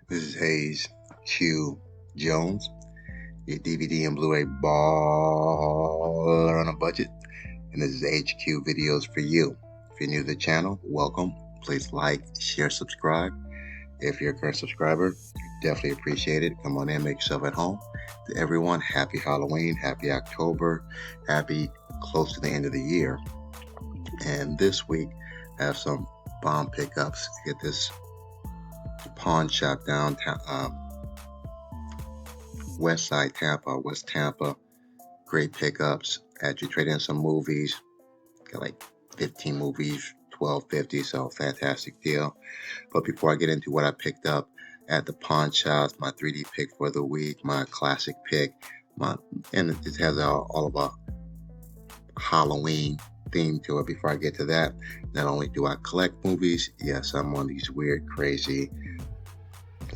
This is Hayes Q Jones, your DVD and Blu-ray baller on a budget, and this is HQ Videos for you. If you're new to the channel, welcome. Please like, share, subscribe. If you're a current subscriber, definitely appreciate it. Come on in, make yourself at home. To everyone, happy Halloween, happy October, happy close to the end of the year. And this week, I have some bomb pickups. Get this pawn shop downtown, West Side Tampa, West Tampa. Great pickups. Actually trade in some movies. Got like 15 movies, 12.50, so fantastic deal. But before I get into what I picked up at the pawn shops, my 3D pick for the week, my classic pick, and it has all of a Halloween theme to it. Before I get to that, not only do I collect movies, yes, I'm one of these weird, crazy,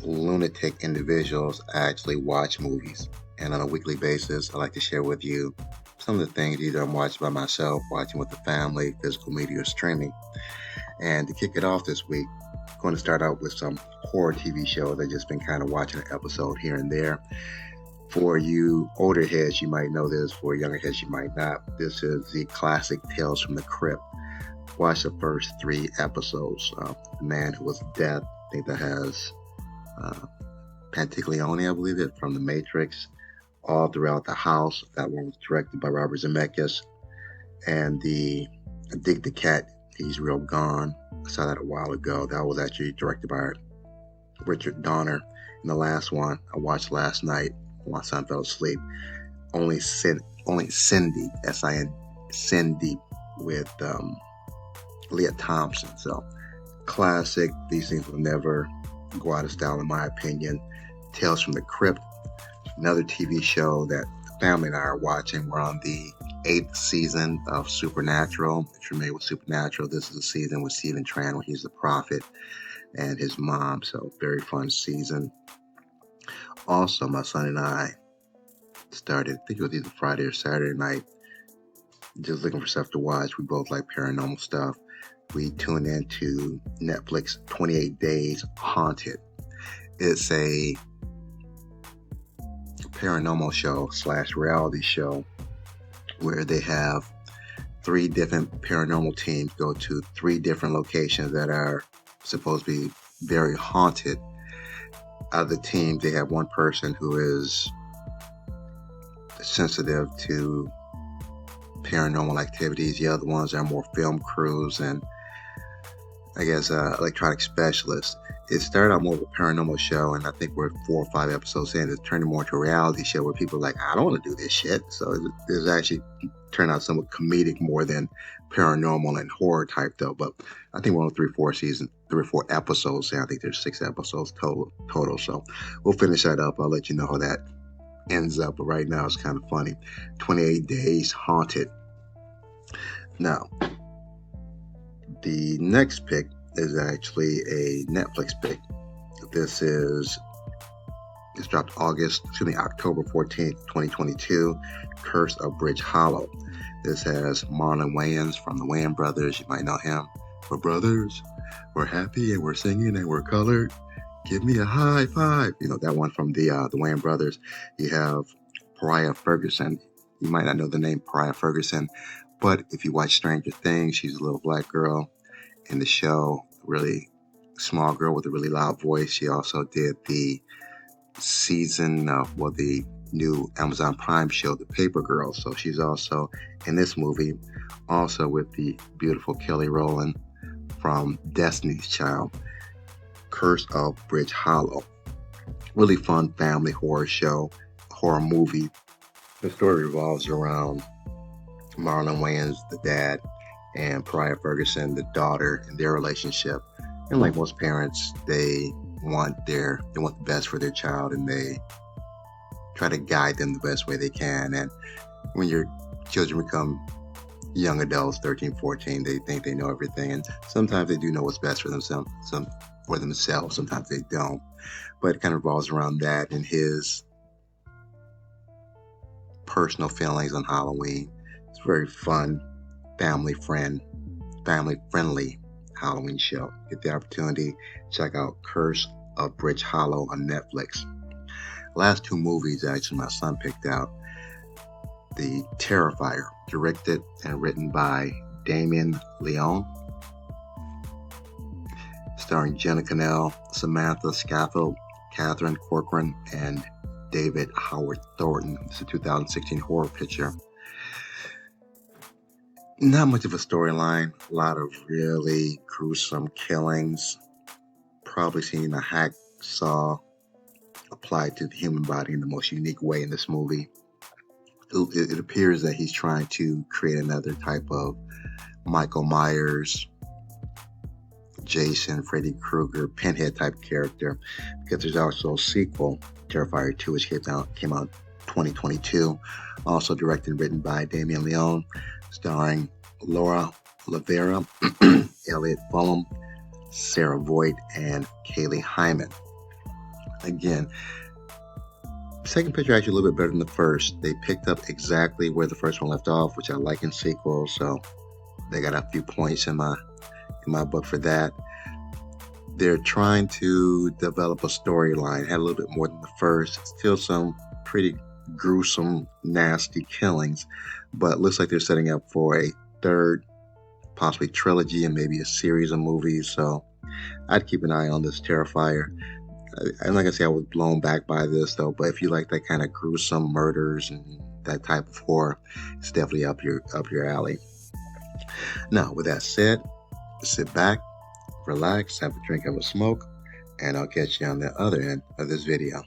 lunatic individuals. I actually watch movies, and on a weekly basis I like to share with you some of the things either I'm watching by myself, watching with the family, physical media, or streaming. And to kick it off this week, I'm going to start out with some horror TV shows. I've just been kind of watching an episode here and there. For you older heads, you might know this. For younger heads, you might not. This is the classic Tales from the Crypt. Watch the first 3 episodes. The Man Who Was Death. I think that has Pantaleone, I believe it, from The Matrix, all throughout the house. That one was directed by Robert Zemeckis. And the Dig the Cat, He's Real Gone. I saw that a while ago. That was actually directed by Richard Donner. And the last one I watched last night, my son fell asleep. Only Cindy, S-I-N, Cindy, with Leah Thompson. So classic. These things will never go out of style, in my opinion. Tales from the Crypt, another TV show that the family and I are watching. We're on the 8th season of Supernatural. If you're familiar with Supernatural, this is the season with Stephen Tran when he's the prophet and his mom. So very fun season. Also, my son and I started, I think it was either Friday or Saturday night, just looking for stuff to watch. We both like paranormal stuff. We tuned into Netflix 28 Days Haunted. It's a paranormal show / reality show where they have 3 different paranormal teams go to 3 different locations that are supposed to be very haunted. Out of the team, they have one person who is sensitive to paranormal activities. The other ones are more film crews and, I guess, electronic specialists. It started out more of a paranormal show, and I think we're 4 or 5 episodes in. It's turning more into a reality show where people are like, I don't want to do this shit. So it's actually turned out somewhat comedic more than paranormal and horror type, though. But I think we're on 3 or 4 episodes, and I think there's 6 episodes total. So we'll finish that up. I'll let you know how that ends up. But right now, it's kind of funny. 28 Days Haunted. Now, the next pick is actually a Netflix pick. It's dropped October 14th, 2022, Curse of Bridge Hollow. This has Marlon Wayans from the Wayans Brothers. You might know him. We're brothers, we're happy, and we're singing, and we're colored. Give me a high five. You know, that one from the Wayans Brothers. You have Pariah Ferguson. You might not know the name Pariah Ferguson, but if you watch Stranger Things, she's a little black girl in the show, really small girl with a really loud voice. She also did the season of the new Amazon Prime show, The Paper Girls. So she's also in this movie, also with the beautiful Kelly Rowland from Destiny's Child. Curse of Bridge Hollow. Really fun family horror movie. The story revolves around Marlon Wayans, the dad, and Pariah Ferguson, the daughter, and their relationship. And like most parents, they want the best for their child, and they try to guide them the best way they can. And when your children become young adults, 13, 14, they think they know everything, and sometimes they do know what's best for themselves. Sometimes they don't. But it kind of revolves around that and his personal feelings on Halloween. It's very fun, family-friendly Halloween show. Get the opportunity, check out Curse of Bridge Hollow on Netflix. Last two movies actually my son picked out. The Terrifier, directed and written by Damien Leone, starring Jenna Cannell, Samantha Scaffold, Catherine Corcoran, and David Howard Thornton. It's a 2016 horror picture. Not much of a storyline, a lot of really gruesome killings. Probably seen a hacksaw applied to the human body in the most unique way in this movie. It appears that he's trying to create another type of Michael Myers, Jason, Freddy Krueger, Pinhead type character, because there's also a sequel, Terrifier 2, which came out 2022, also directed and written by Damien Leone, starring Laura Lavera, Elliot Fulham, Sarah Voigt, and Kaylee Hyman. Again, second picture actually a little bit better than the first. They picked up exactly where the first one left off, which I like in sequels, so they got a few points in my book for that. They're trying to develop a storyline. Had a little bit more than the first. Still some pretty gruesome, nasty killings, but looks like they're setting up for a third, possibly trilogy, and maybe a series of movies. So I'd keep an eye on this Terrifier. I'm not gonna say I was blown back by this though, but if you like that kind of gruesome murders and that type of horror, it's definitely up your alley. Now, with that said, sit back, relax, have a drink, have a smoke, and I'll catch you on the other end of this video.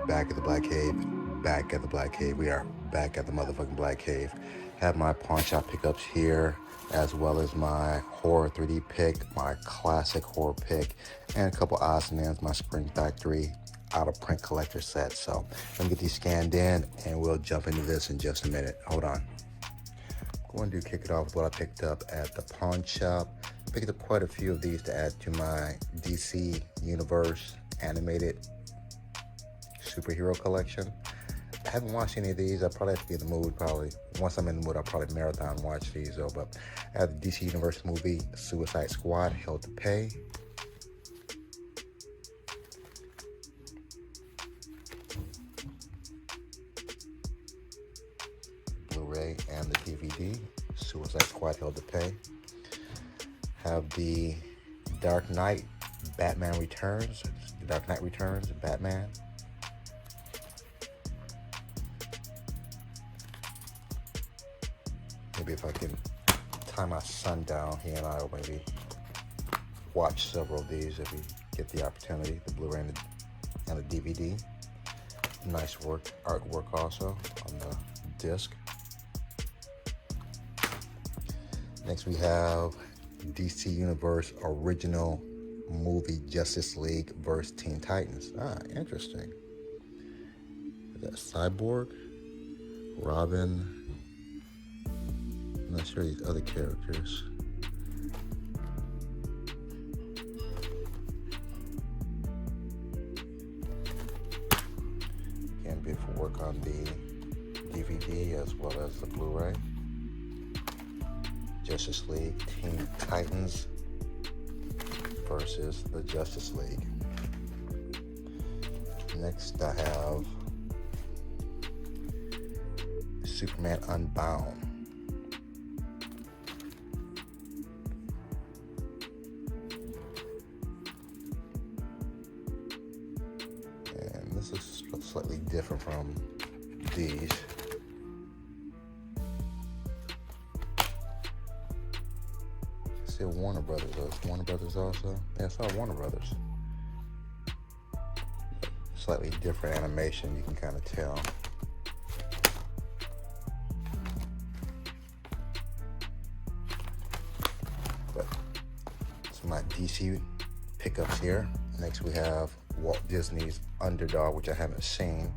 Back at the Black Cave. Back at the Black Cave. We are back at the motherfucking Black Cave. Have my pawn shop pickups here, as well as my horror 3D pick, my classic horror pick, and a couple odds and ends, my Spring Factory out of print collector set. So let me get these scanned in and we'll jump into this in just a minute. Hold on. I'm going to kick it off with what I picked up at the pawn shop. Picked up quite a few of these to add to my DC Universe animated superhero collection. I haven't watched any of these. I probably have to be in the mood. Probably once I'm in the mood, I'll probably marathon watch these though. But I have the DC Universe movie Suicide Squad, Hell to Pay. Blu-ray and the DVD Suicide Squad, Hell to Pay. Have the Dark Knight Batman Returns. The Dark Knight Returns, Batman. Maybe if I can tie my son down, he and I will maybe watch several of these if we get the opportunity. The Blu-ray and the DVD. Nice artwork also on the disc. Next we have DC Universe original movie Justice League vs. Teen Titans. Interesting. Is that Cyborg? Robin? I'm not sure these other characters. Again, beautiful work on the DVD as well as the Blu-ray. Justice League Teen Titans versus the Justice League. Next I have Superman Unbound. And this is slightly different from these. Warner Brothers. Warner Brothers also? Yeah, I saw Warner Brothers. Slightly different animation, you can kind of tell. But it's my DC pickups here. Next we have Walt Disney's Underdog, which I haven't seen.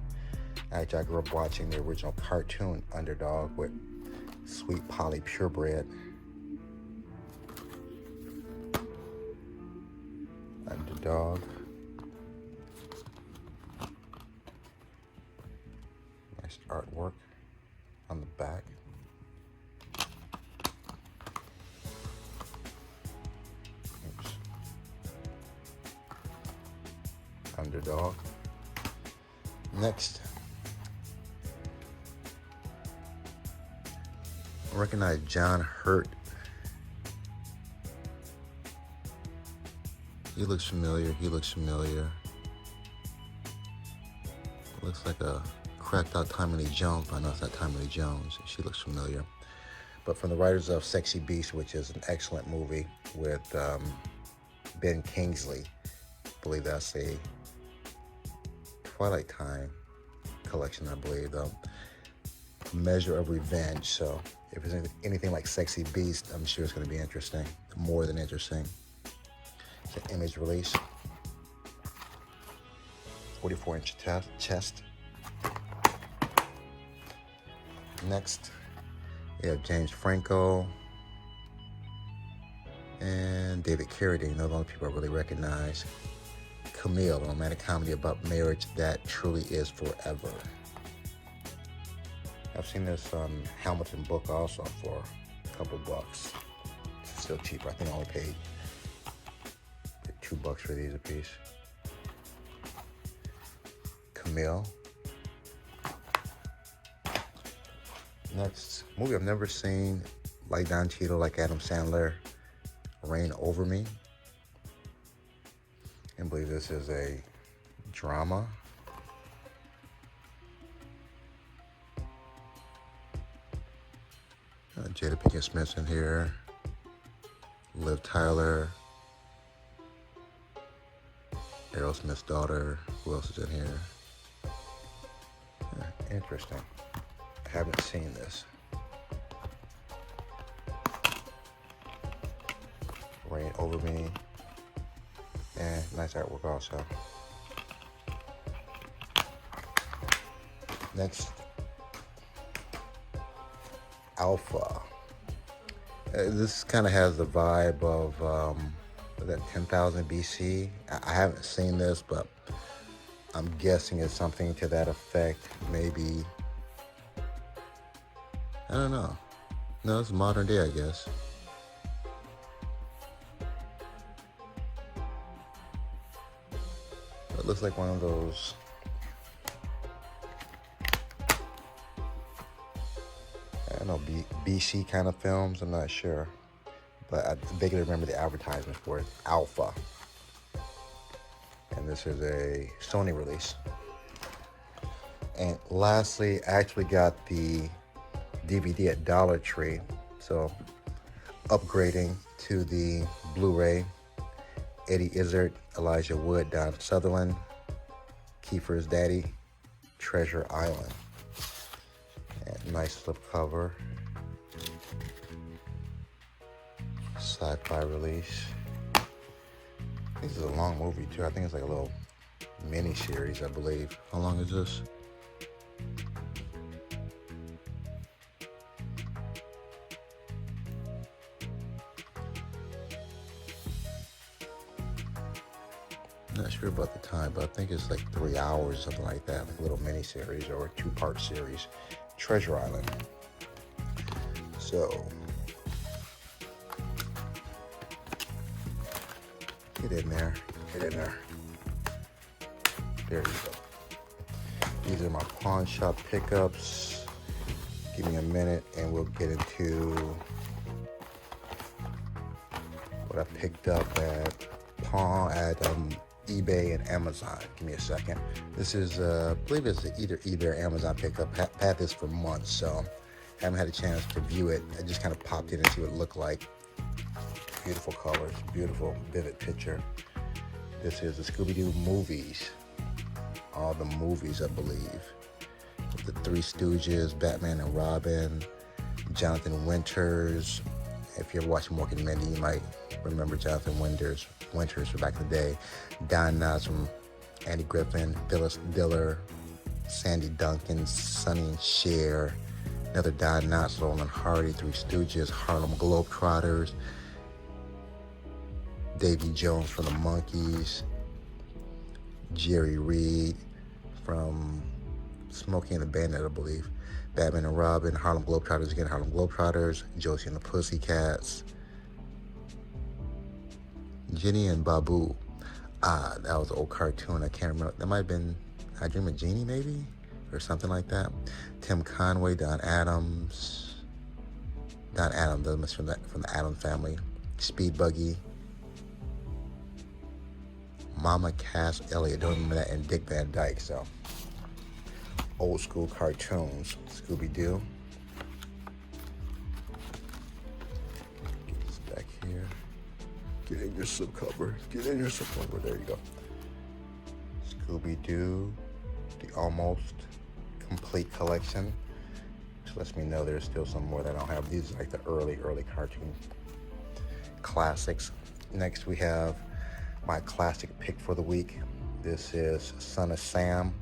Actually, I grew up watching the original cartoon Underdog with Sweet Polly Purebred. Underdog. Nice artwork on the back. Oops. Underdog. Next, I recognize John Hurt. He looks familiar. Looks like a cracked out Tommy Lee Jones, but I know it's not Tommy Lee Jones. She looks familiar. But from the writers of Sexy Beast, which is an excellent movie with Ben Kingsley. I believe that's a Twilight Time collection, I believe, though. Measure of Revenge. So if it's anything like Sexy Beast, I'm sure it's going to be interesting. More than interesting. It's an Image release. 44-inch chest. Next, we have James Franco and David Carradine. Those are the only people I really recognize. Camille, a romantic comedy about marriage that truly is forever. I've seen this Hamilton book also for a couple bucks. It's still cheaper. I think I only paid $2 for these a piece. Camille. Next, movie I've never seen, like Don Cheadle, like Adam Sandler, Reign Over Me. I believe this is a drama. Jada Pinkett Smith's in here. Liv Tyler. Aerosmith's daughter. Who else is in here? Interesting. I haven't seen this. Rain Over Me. And nice artwork also. Next, Alpha. This kind of has the vibe of that 10,000 BC. I haven't seen this, but I'm guessing it's something to that effect. Maybe, I don't know. No, it's modern day, I guess. It looks like one of those, I don't know, BC kind of films. I'm not sure, but I vaguely remember the advertisement for it. Alpha. And this is a Sony release. And lastly, I actually got the DVD at Dollar Tree, so upgrading to the Blu-ray. Eddie Izzard, Elijah Wood, Don Sutherland, Kiefer's Daddy, Treasure Island. And nice slipcover. Sci-fi release. I think this is a long movie too. I think it's like a little mini series, I believe. How long is this? Not sure about the time, but I think it's like 3 hours, something like that, like a little mini series or a 2-part series. Treasure Island. So get in there, get in there. There you go. These are my pawn shop pickups. Give me a minute and we'll get into what I picked up at eBay and Amazon. Give me a second. This is, I believe it's either eBay or Amazon pickup. Had this for months, so haven't had a chance to view it. I just kind of popped in and see what it looked like. Beautiful colors, beautiful, vivid picture. This is the Scooby-Doo movies. All the movies, I believe. The Three Stooges, Batman and Robin, Jonathan Winters. If you're watching Mork and Mindy, you might remember Jonathan Winters from back in the day. Don Knotts from Andy Griffin, Phyllis Diller, Sandy Duncan, Sonny and Cher, another Don Knotts, Laurel and Hardy, Three Stooges, Harlem Globetrotters, Davy Jones from the Monkees, Jerry Reed from Smokey and the Bandit, I believe, Batman and Robin, Harlem Globetrotters again, Harlem Globetrotters, Josie and the Pussycats, Ginny and Babu. That was an old cartoon. I can't remember. That might have been I Dream of Jeannie, maybe, or something like that. Tim Conway, Don Adams, from the Addams Family, Speed Buggy, Mama Cass Elliott, don't remember that, and Dick Van Dyke. So old school cartoons. Scooby-Doo. Get this back here. Get in your slipcover. Get in your slipcover. There you go. Scooby-Doo, the almost complete collection. Which lets me know there's still some more that I don't have. These are like the early cartoon classics. Next we have my classic pick for the week. This is Son of Sam,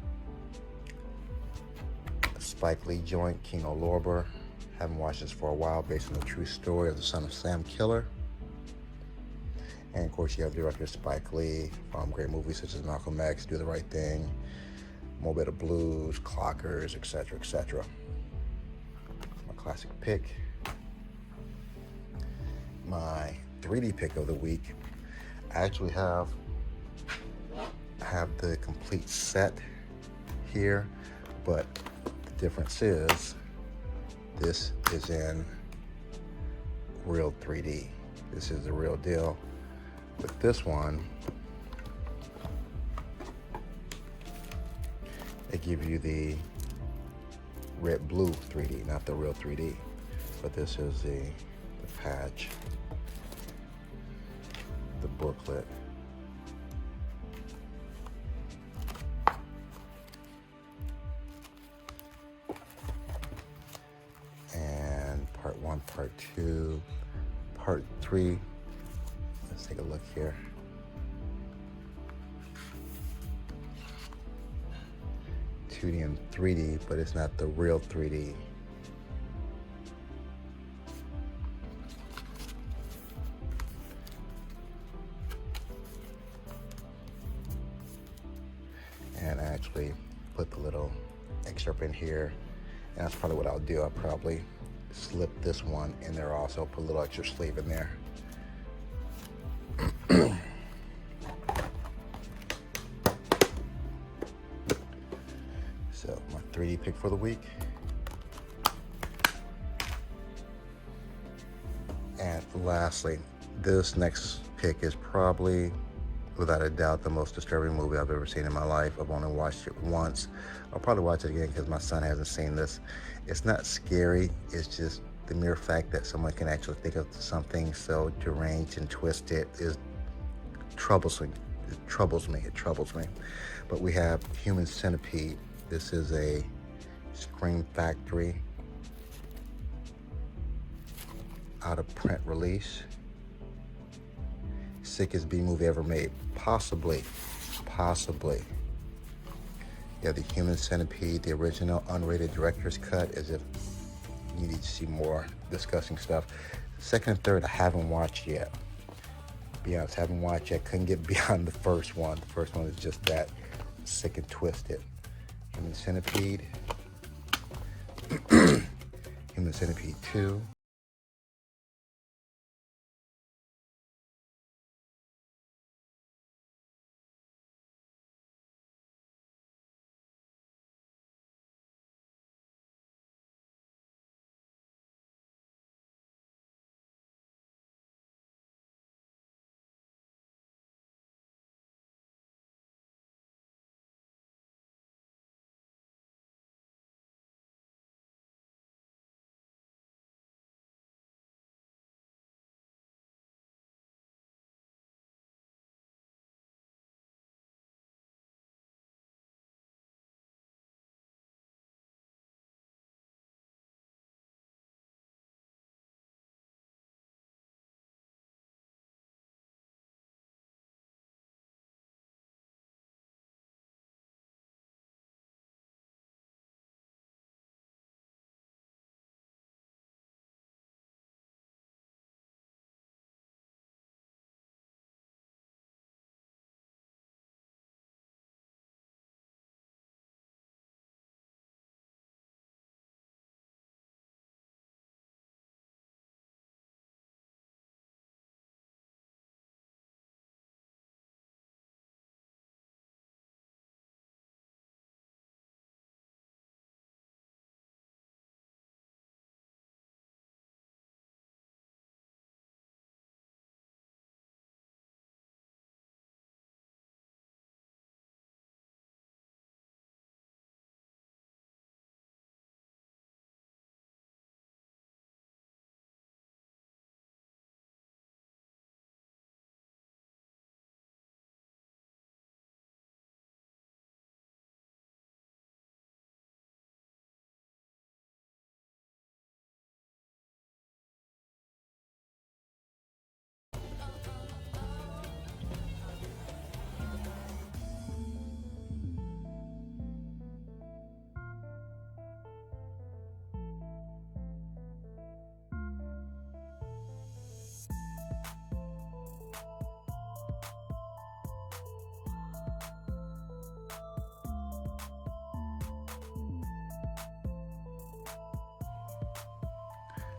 Spike Lee joint, Kino Lorber. Haven't watched this for a while, based on the true story of the Son of Sam killer. And of course, you have director Spike Lee from great movies such as Malcolm X, Do the Right Thing, Mo' Better Blues, Clockers, etc., etc. My classic pick. My 3D pick of the week. I actually have the complete set here, but the difference is this is in real 3D. This is the real deal. With this one, they give you the red-blue 3D, not the real 3D. But this is the patch, the booklet. 3. Let's take a look here. "2D and 3D, but it's not the real 3D. And I actually put the little excerpt in here, and that's probably what I'll do. I'll probably slip this one in there also, put a little extra sleeve in there. So my 3D pick for the week. And lastly, this next pick is probably, without a doubt, the most disturbing movie I've ever seen in my life. I've only watched it once. I'll probably watch it again because my son hasn't seen this. It's not scary. It's just the mere fact that someone can actually think of something so deranged and twisted is troublesome. It troubles me. But we have Human Centipede. This is a Scream Factory out of print release. Sickest B movie ever made. Possibly. Yeah, the Human Centipede, the original unrated director's cut, as if you need to see more disgusting stuff. Second and third, I haven't watched yet. Be honest, haven't watched yet. Couldn't get beyond the first one. The first one is just that sick and twisted. Human Centipede. Human Centipede 2.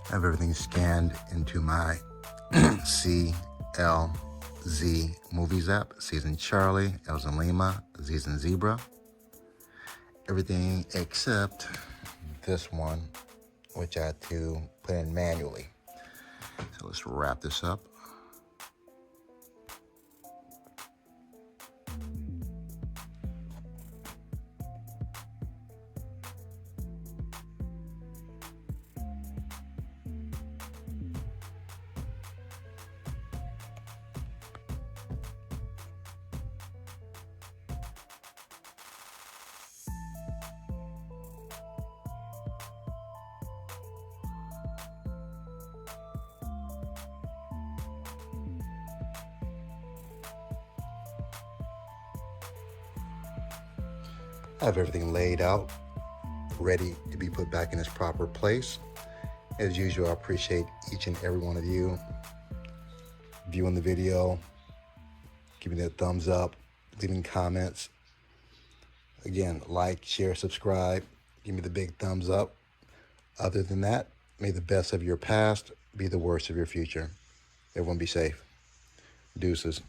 I have everything scanned into my CLZ Movies app. C's in Charlie, L's in Lima, Z's in Zebra. Everything except this one, which I had to put in manually. So let's wrap this up. I have everything laid out, ready to be put back in its proper place. As usual, I appreciate each and every one of you viewing the video, giving it a thumbs up, leaving comments. Again, like, share, subscribe. Give me the big thumbs up. Other than that, may the best of your past be the worst of your future. Everyone be safe. Deuces.